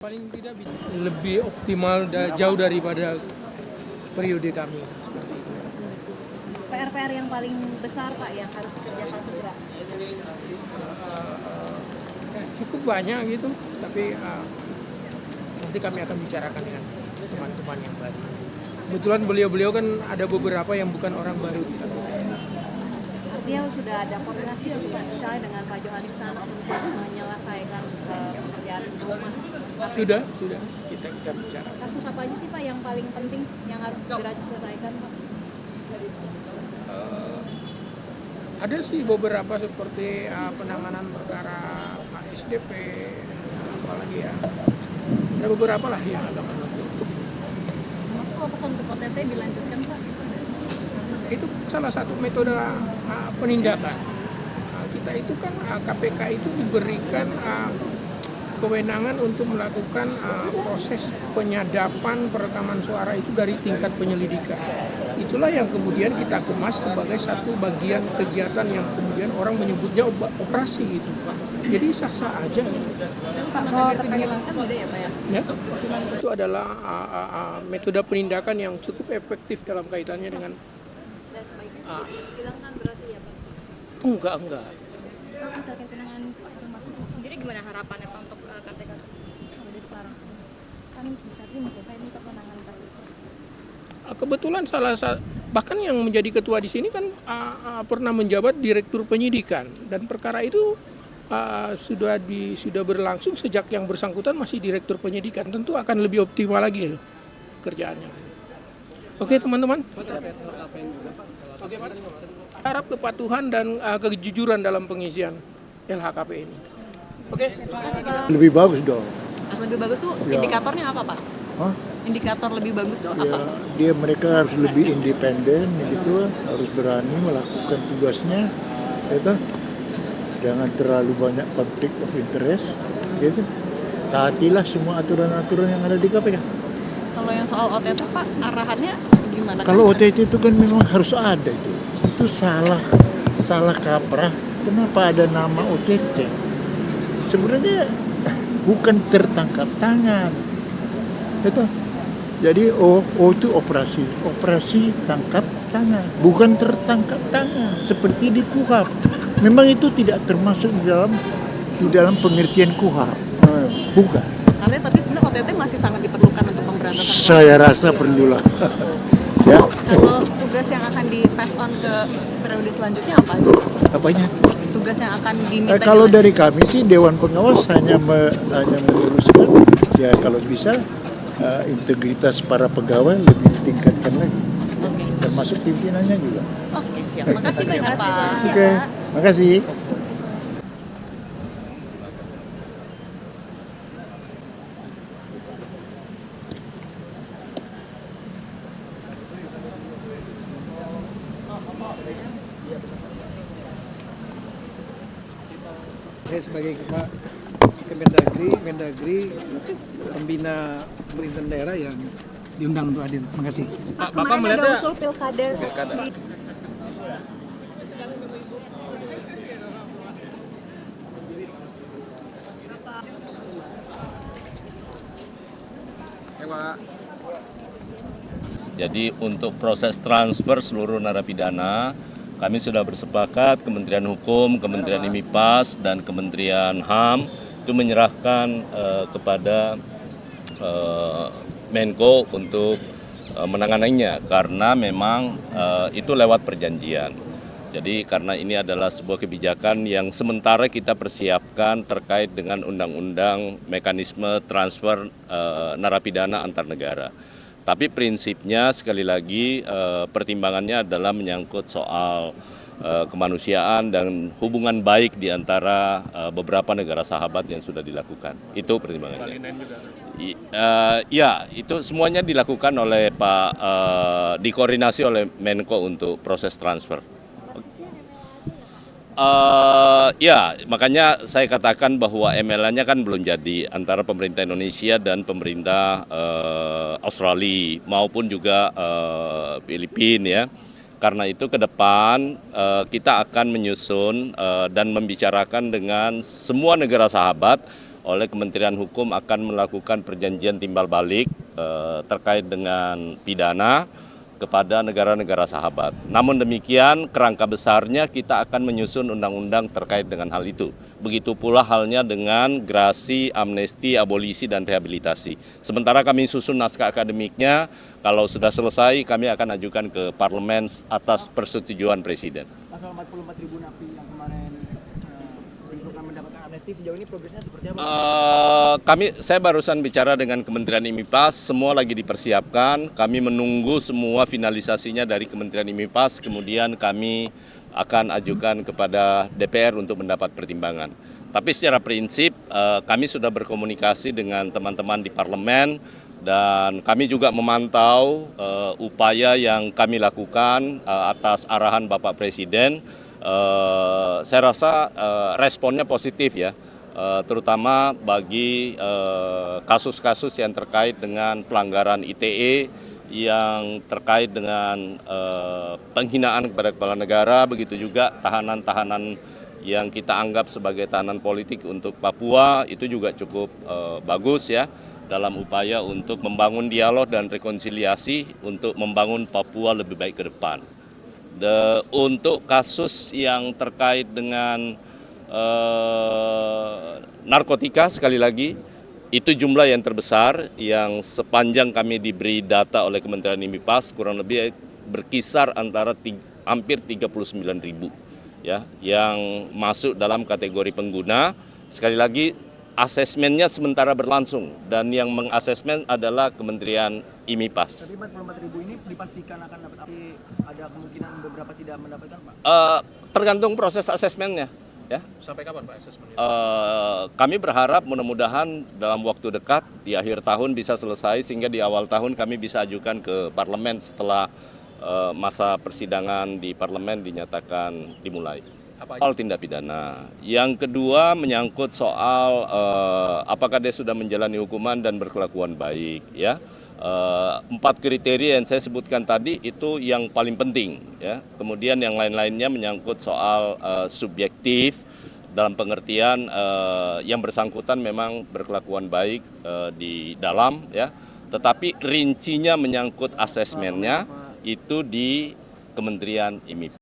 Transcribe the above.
Paling tidak lebih optimal jauh daripada periode kami seperti itu. PR-PR yang paling besar Pak yang harus dikerjakan segera? Cukup banyak gitu, tapi nanti kami akan bicarakan dengan teman-teman yang bahas. Kebetulan beliau-beliau kan ada beberapa yang bukan orang baru di KPK. Artinya sudah ada koordinasi misalnya dengan Pak Johanis Tanak untuk menyelesaikan pekerjaan rumah. Sudah kita bicara. Kasus apa aja sih Pak yang paling penting yang harus segera diselesaikan Pak? Ada sih beberapa seperti penanganan perkara SDP, apalagi ya. Ada beberapa lah yang agak menentu. Masuk kalau pesan untuk OTT dilanjutkan Pak? Itu salah satu metode penindakan. Kita itu kan KPK itu diberikan kewenangan untuk melakukan proses penyadapan perekaman suara itu dari tingkat penyelidikan. Itulah yang kemudian kita kemas sebagai satu bagian kegiatan yang kemudian orang menyebutnya operasi itu. Jadi sah-sah aja. Kalau terpilihkan beda ya Pak ya? Ya, itu adalah metode penindakan yang cukup efektif dalam kaitannya dengan Dan sebaiknya dihilangkan berarti ya Pak? enggak. Pak terkait penanganan Pak termasuk sendiri gimana harapannya Pak untuk KPK dari sekarang? Kan bisa saya minta penanganan kasus. Kebetulan bahkan yang menjadi ketua di sini kan pernah menjabat direktur penyidikan dan perkara itu sudah berlangsung sejak yang bersangkutan masih direktur penyidikan, tentu akan lebih optimal lagi kerjaannya. Oke teman-teman. Harap kepatuhan dan kejujuran dalam pengisian LHKP ini. Oke. Lebih bagus dong. Lebih bagus tuh indikatornya apa Pak? Hah? Indikator lebih bagus tuh Ya, apa? mereka harus lebih independen, gitu, harus berani melakukan tugasnya, gitu. Jangan terlalu banyak konflik of interest, gitu. Taatilah semua aturan-aturan yang ada di KPK. Kalau yang soal OTT Pak, arahannya gimana? Kalau OTT itu kan memang harus ada itu. Itu salah kaprah. Kenapa ada nama OTT? Sebenarnya bukan tertangkap tangan, gitu. Jadi itu operasi tangkap tangan, bukan tertangkap tangan seperti di KUHP. Memang itu tidak termasuk di dalam pengertian KUHP, bukan. Artinya tapi sebenarnya OTT masih sangat diperlukan untuk pemberantasan. Saya rasa perlulah. Ya. Kalau tugas yang akan di-pass on ke periode selanjutnya apa aja? Apanya? Tugas yang akan diminta. Kalau dari kami sih Dewan Pengawas hanya meneruskan, ya kalau bisa integritas para pegawai lebih ditingkatkan lagi, termasuk pimpinannya juga. Oke, siap. Makasih banyak Pak. Oke, makasih. Saya sebagai Kemendagri, pembina pemerintahan daerah yang diundang untuk hadir. Terima kasih. Bapak melihatnya usul pilkada. Jadi untuk proses transfer seluruh narapidana, kami sudah bersepakat Kementerian Hukum, Kementerian IMIPAS, dan Kementerian HAM itu menyerahkan kepada Menko untuk menanganinya karena memang itu lewat perjanjian. Jadi karena ini adalah sebuah kebijakan yang sementara kita persiapkan terkait dengan undang-undang mekanisme transfer narapidana antar negara. Tapi prinsipnya sekali lagi pertimbangannya adalah menyangkut soal kemanusiaan dan hubungan baik di antara beberapa negara sahabat yang sudah dilakukan. Itu pertimbangannya. Ya, itu semuanya dilakukan oleh dikoordinasi oleh Menko untuk proses transfer. Ya, makanya saya katakan bahwa MLA-nya kan belum jadi antara pemerintah Indonesia dan pemerintah Australia maupun juga Filipina ya. Karena itu ke depan kita akan menyusun dan membicarakan dengan semua negara sahabat oleh Kementerian Hukum akan melakukan perjanjian timbal balik terkait dengan pidana kepada negara-negara sahabat. Namun demikian, kerangka besarnya kita akan menyusun undang-undang terkait dengan hal itu. Begitu pula halnya dengan grasi, amnesti, abolisi, dan rehabilitasi. Sementara kami susun naskah akademiknya, kalau sudah selesai kami akan ajukan ke parlemen atas persetujuan Presiden. Pasal 44.000 napi yang kemarin diinfokan mendapatkan amnesti, sejauh ini progresnya seperti apa? Saya barusan bicara dengan Kementerian IMIPAS, semua lagi dipersiapkan. Kami menunggu semua finalisasinya dari Kementerian IMIPAS, kemudian kami akan ajukan kepada DPR untuk mendapat pertimbangan. Tapi secara prinsip kami sudah berkomunikasi dengan teman-teman di parlemen dan kami juga memantau upaya yang kami lakukan atas arahan Bapak Presiden. Saya rasa responnya positif ya. Terutama bagi kasus-kasus yang terkait dengan pelanggaran ITE, yang terkait dengan penghinaan kepada kepala negara, begitu juga tahanan-tahanan yang kita anggap sebagai tahanan politik untuk Papua, itu juga cukup bagus ya, dalam upaya untuk membangun dialog dan rekonsiliasi untuk membangun Papua lebih baik ke depan. Untuk kasus yang terkait dengan narkotika, sekali lagi itu jumlah yang terbesar yang sepanjang kami diberi data oleh Kementerian IMIPAS kurang lebih berkisar antara hampir 39.000 ya yang masuk dalam kategori pengguna. Sekali lagi asesmennya sementara berlangsung dan yang mengasesmen adalah Kementerian IMIPAS. Tapi 44.000 ini dipastikan akan dapat, tapi ada kemungkinan beberapa tidak mendapatkan, Pak? Tergantung proses asesmennya. Ya. Sampai kapan Pak asesmennya? Kami berharap mudah-mudahan dalam waktu dekat di akhir tahun bisa selesai sehingga di awal tahun kami bisa ajukan ke parlemen setelah masa persidangan di parlemen dinyatakan dimulai. Soal tindak pidana. Yang kedua menyangkut soal apakah dia sudah menjalani hukuman dan berkelakuan baik. Ya. 4 kriteria yang saya sebutkan tadi itu yang paling penting ya. Kemudian yang lain-lainnya menyangkut soal subjektif dalam pengertian yang bersangkutan memang berkelakuan baik di dalam ya, tetapi rincinya menyangkut asesmennya itu di Kementerian IMIPAS.